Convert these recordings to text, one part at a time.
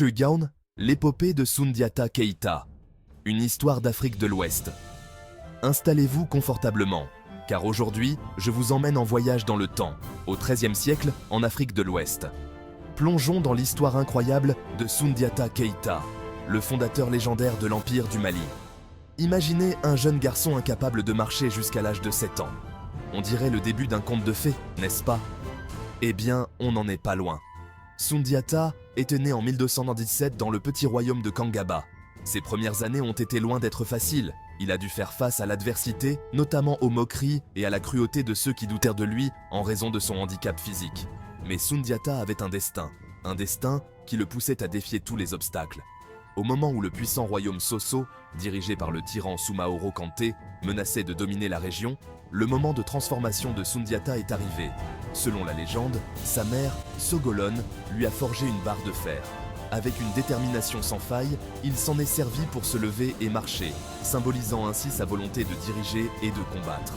Shögaon, l'épopée de Soundiata Keïta. Une histoire d'Afrique de l'Ouest. Installez-vous confortablement, car aujourd'hui, je vous emmène en voyage dans le temps, au XIIIe siècle, en Afrique de l'Ouest. Plongeons dans l'histoire incroyable de Soundiata Keïta, le fondateur légendaire de l'Empire du Mali. Imaginez un jeune garçon incapable de marcher jusqu'à l'âge de 7 ans. On dirait le début d'un conte de fées, n'est-ce pas? Eh bien, on n'en est pas loin. Soundiata était né en 1217 dans le petit royaume de Kangaba. Ses premières années ont été loin d'être faciles. Il a dû faire face à l'adversité, notamment aux moqueries et à la cruauté de ceux qui doutèrent de lui en raison de son handicap physique. Mais Soundiata avait un destin qui le poussait à défier tous les obstacles. Au moment où le puissant royaume Sosso, dirigé par le tyran Soumaoro Kanté, menaçait de dominer la région, le moment de transformation de Soundiata est arrivé. Selon la légende, sa mère, Sogolon, lui a forgé une barre de fer. Avec une détermination sans faille, il s'en est servi pour se lever et marcher, symbolisant ainsi sa volonté de diriger et de combattre.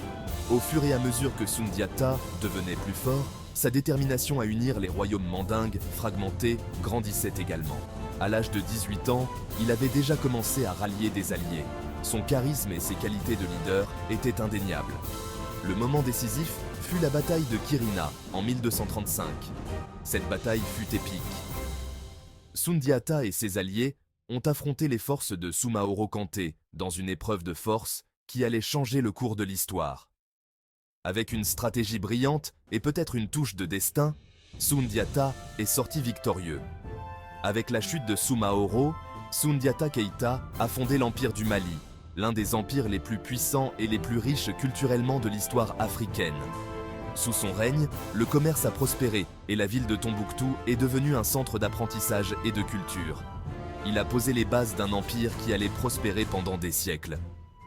Au fur et à mesure que Soundiata devenait plus fort, sa détermination à unir les royaumes mandingues, fragmentés, grandissait également. À l'âge de 18 ans, il avait déjà commencé à rallier des alliés. Son charisme et ses qualités de leader étaient indéniables. Le moment décisif fut la bataille de Kirina en 1235. Cette bataille fut épique. Soundiata et ses alliés ont affronté les forces de Soumaoro Kanté dans une épreuve de force qui allait changer le cours de l'histoire. Avec une stratégie brillante et peut-être une touche de destin, Soundiata est sorti victorieux. Avec la chute de Soumaoro, Soundiata Keïta a fondé l'Empire du Mali, l'un des empires les plus puissants et les plus riches culturellement de l'histoire africaine. Sous son règne, le commerce a prospéré et la ville de Tombouctou est devenue un centre d'apprentissage et de culture. Il a posé les bases d'un empire qui allait prospérer pendant des siècles.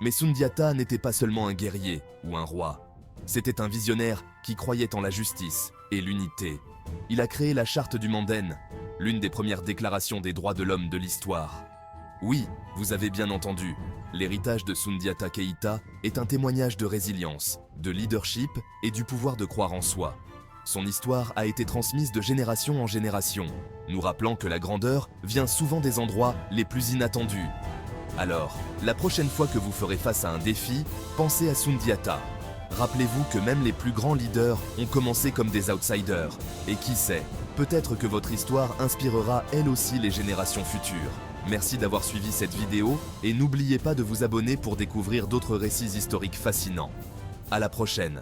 Mais Soundiata n'était pas seulement un guerrier ou un roi. C'était un visionnaire qui croyait en la justice et l'unité. Il a créé la Charte du Mandème, l'une des premières déclarations des droits de l'homme de l'histoire. Oui, vous avez bien entendu, l'héritage de Soundiata Keïta est un témoignage de résilience, de leadership et du pouvoir de croire en soi. Son histoire a été transmise de génération en génération, nous rappelant que la grandeur vient souvent des endroits les plus inattendus. Alors, la prochaine fois que vous ferez face à un défi, pensez à Soundiata. Rappelez-vous que même les plus grands leaders ont commencé comme des outsiders. Et qui sait, peut-être que votre histoire inspirera elle aussi les générations futures. Merci d'avoir suivi cette vidéo et n'oubliez pas de vous abonner pour découvrir d'autres récits historiques fascinants. À la prochaine.